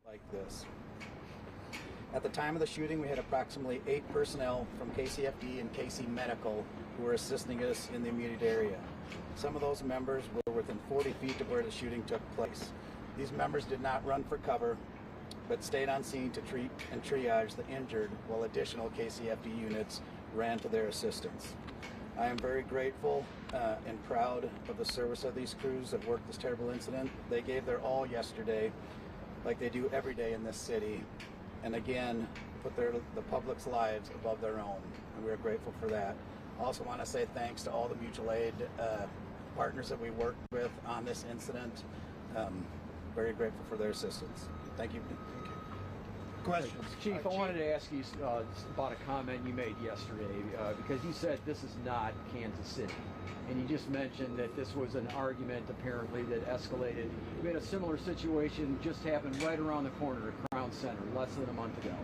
like this. At the time of the shooting, we had approximately 8 personnel from KCFD and KC Medical who were assisting us in the immediate area. Some of those members were within 40 feet of where the shooting took place. These members did not run for cover, but stayed on scene to treat and triage the injured while additional KCFD units ran to their assistance. I am very grateful and proud of the service of these crews that worked this terrible incident. They gave their all yesterday, like they do every day in this city, and again put the public's lives above their own, and we are grateful for that. I also want to say thanks to all the mutual aid partners that we worked with on this incident. Very grateful for their assistance. Thank you. Questions? Chief, I wanted to ask you about a comment you made yesterday, because you said this is not Kansas City. And you just mentioned that this was an argument, apparently, that escalated. We had a similar situation just happened right around the corner at Crown Center less than a month ago.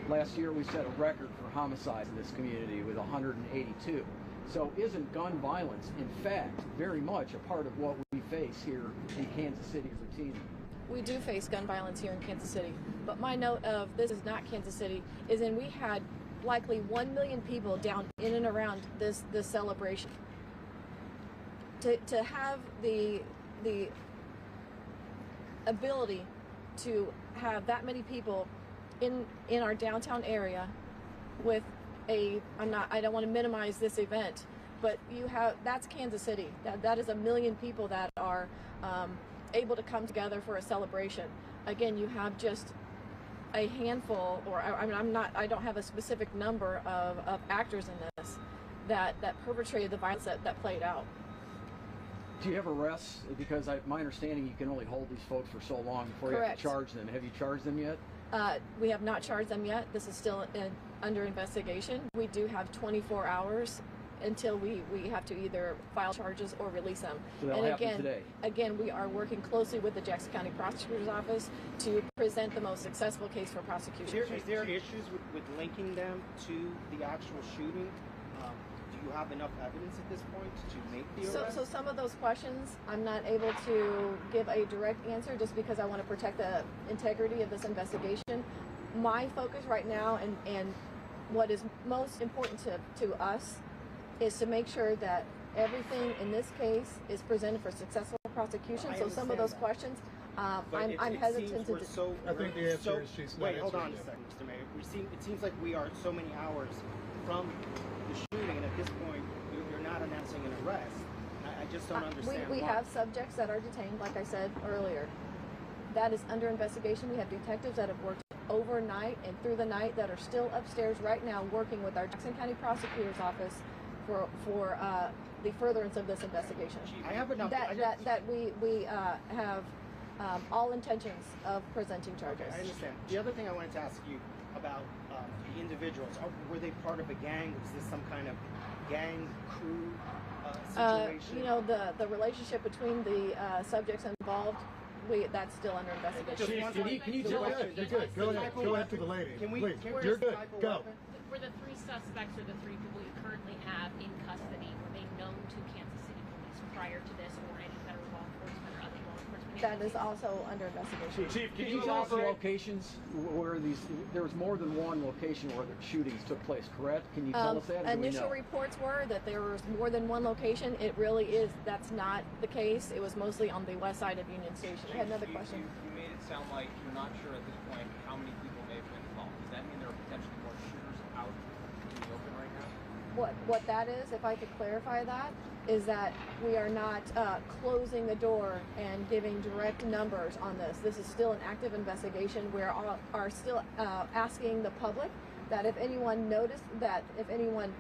Last year, we set a record for homicides in this community with 182. So isn't gun violence, in fact, very much a part of what we face here in Kansas City routinely? We do face gun violence here in Kansas City, but my note of this is not Kansas City is in we had likely 1 million people down in and around this celebration. To have the ability to have that many people in our downtown area with I don't want to minimize this event, but that's Kansas City. That is 1 million people that are able to come together for a celebration. Again, you have just a handful, or I don't have a specific number of actors in this that perpetrated the violence that played out. Do you have arrests? Because my understanding, you can only hold these folks for so long before you have to charge them. Have you charged them yet? We have not charged them yet. This is still under investigation. We do have 24 hours until we have to either file charges or release them. So that'll happen today. Again, we are working closely with the Jackson County Prosecutor's Office to present the most successful case for prosecution. Is there issues with linking them to the actual shooting? Do you have enough evidence at this point to make the arrest? So some of those questions, I'm not able to give a direct answer just because I want to protect the integrity of this investigation. My focus right now and what is most important to us is to make sure that everything in this case is presented for successful prosecution. So some of those questions, I'm hesitant to. I think the answer is she's not. Wait, hold on a second, Mr. Mayor. It seems like we are so many hours from the shooting, and at this point, you're not announcing an arrest. I just don't understand. We have subjects that are detained, like I said earlier. That is under investigation. We have detectives that have worked overnight and through the night that are still upstairs right now working with our Jackson County Prosecutor's Office for the furtherance of this investigation. I have enough. That we have all intentions of presenting charges. Okay, I understand. The other thing I wanted to ask you about the individuals, were they part of a gang? Was this some kind of gang crew situation? You know, the relationship between the subjects involved, that's still under investigation. Can you tell us? You're good. Go ahead to the lady. Please. You're good. Go. Were the 3 suspects or the 3 people you currently have in custody, were they known to Kansas City Police prior to this, or any federal law enforcement or other law enforcement? That is also under investigation. Chief, can you tell us the locations where there was more than one location where the shootings took place, correct? Can you tell us that? Initial reports were that there was more than one location. It really is, that's not the case. It was mostly on the west side of Union Station. I had another question. You made it sound like you're not sure at this point how many people may have been involved. Does that mean there are potentially more shooters out in the open right now? What that is, if I could clarify that, is that we are not closing the door and giving direct numbers on this. This is still an active investigation. We are still asking the public that if anyone noticed, that if anyone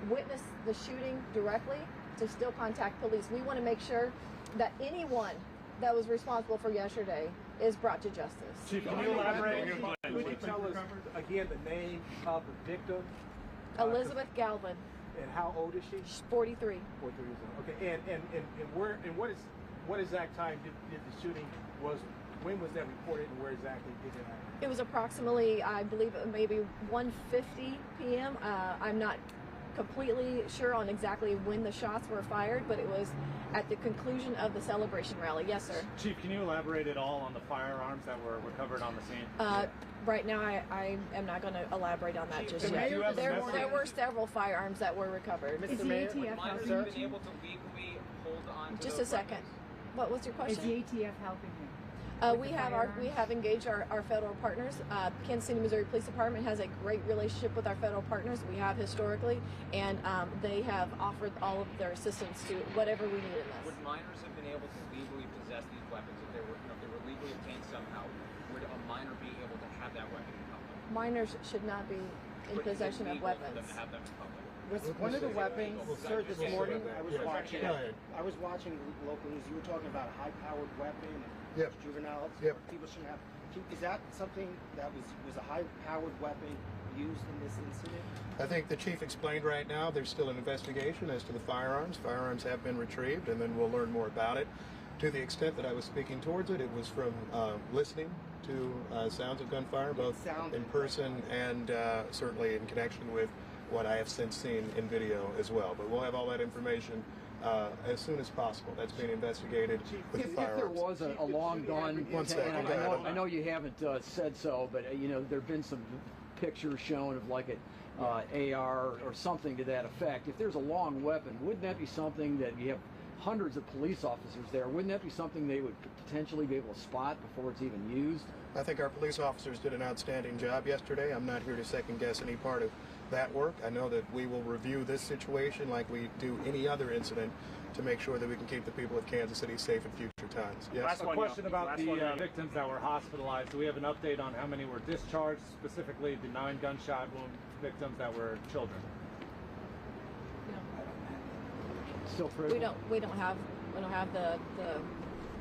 witnessed the shooting directly, to still contact police. We want to make sure that anyone that was responsible for yesterday is brought to justice. Chief, can you elaborate? Could you tell us again the name of the victim? Elizabeth Galvin. And how old is she? She's 43. 43 years old. Okay. And what exact time did the shooting when was that reported, and where exactly did it happen? It was approximately, I believe, maybe 1:50 p.m. I'm not completely sure on exactly when the shots were fired, but it was at the conclusion of the celebration rally. Yes, sir. Chief, can you elaborate at all on the firearms that were recovered on the scene? Right now, I am not going to elaborate on that just yet. Mayor, There were several firearms that were recovered. Mr. Mayor, Would minors sir? have been able to legally hold on to Just a those second. weapons? What's your Is question? the ATF helping you? We have engaged our federal partners. Kansas City, Missouri Police Department has a great relationship with our federal partners. We have historically, and they have offered all of their assistance to whatever we need in this. Would minors have been able to legally possess these weapons if they were, if they were legally obtained somehow? Would a minor be able to have that weapon in public? Minors should not be in But is it possession of legal for them weapons. to have them in public? Was one of the weapons, sir, this morning I was Yeah. watching. Go ahead. I was watching local news. You were talking about a high-powered weapon, and Yep. juveniles. Yep. People shouldn't have. Is that something that was a high-powered weapon used in this incident? I think the chief explained right now there's still an investigation as to the firearms. Firearms have been retrieved, and then we'll learn more about it. To the extent that I was speaking towards it, it was from listening to sounds of gunfire, both in person and certainly in connection with what I have since seen in video as well. But we'll have all that information as soon as possible. That's being investigated with the If there firearms. was a long gun, One second, and go ahead. I know you haven't said so, but you know there've been some pictures shown of like an AR or something to that effect. If there's a long weapon, wouldn't that be something that you have hundreds of police officers there? Wouldn't that be something they would potentially be able to spot before it's even used? I think our police officers did an outstanding job yesterday. I'm not here to second guess any part of that work. I know that we will review this situation like we do any other incident to make sure that we can keep the people of Kansas City safe in future times. Yes? A question about the victims that were hospitalized. Do we have an update on how many were discharged, specifically the 9 gunshot wound victims that were children? Still critical. We don't have the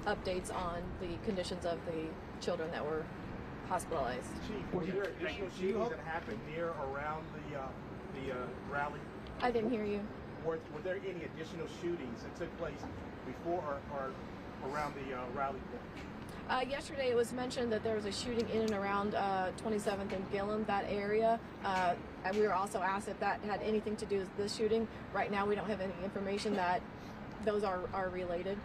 updates on the conditions of the children that were hospitalized. Chief, were there additional shootings that happened near or around the rally? I didn't hear you. Were there any additional shootings that took place before or around the rally? Yesterday it was mentioned that there was a shooting in and around 27th and Gillum, that area. And we were also asked if that had anything to do with this shooting. Right now we don't have any information that those are related,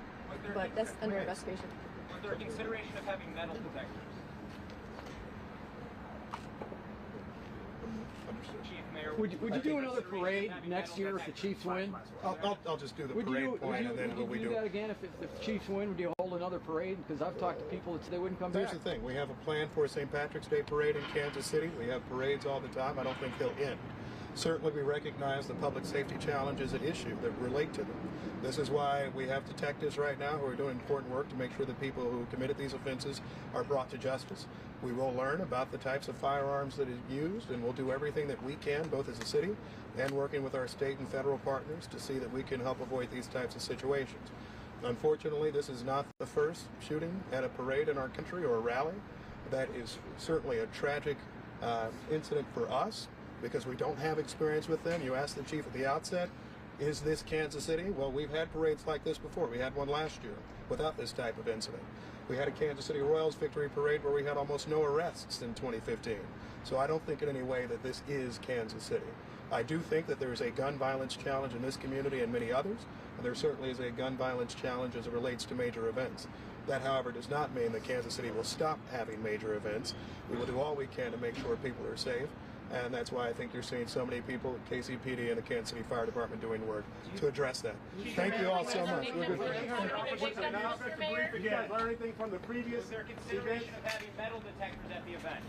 but that's under investigation. Was there consideration of having metal detectors? Chief, Mayor, Would you do another parade next year if the Chiefs win? I'll just do the Would parade you point and then would you do that again if the Chiefs win? Would you hold another parade? Because I've talked to people that said they wouldn't come Here's back. the thing. We have a plan for a St. Patrick's Day parade in Kansas City. We have parades all the time. I don't think they'll end. Certainly we recognize the public safety challenges at issue that relate to them. This is why we have detectives right now who are doing important work to make sure that people who committed these offenses are brought to justice. We will learn about the types of firearms that are used, and we'll do everything that we can, both as a city and working with our state and federal partners, to see that we can help avoid these types of situations. Unfortunately, this is not the first shooting at a parade in our country or a rally. That is certainly a tragic incident for us, because we don't have experience with them. You asked the chief at the outset, is this Kansas City? Well, we've had parades like this before. We had one last year without this type of incident. We had a Kansas City Royals victory parade where we had almost no arrests in 2015. So I don't think in any way that this is Kansas City. I do think that there is a gun violence challenge in this community and many others, and there certainly is a gun violence challenge as it relates to major events. That, however, does not mean that Kansas City will stop having major events. We will do all we can to make sure people are safe. And that's why I think you're seeing so many people at KCPD and the Kansas City Fire Department doing work to address that. Thank you all so much. We're good. Did you guys learn anything from the previous was there event? consideration of having metal detectors at the event?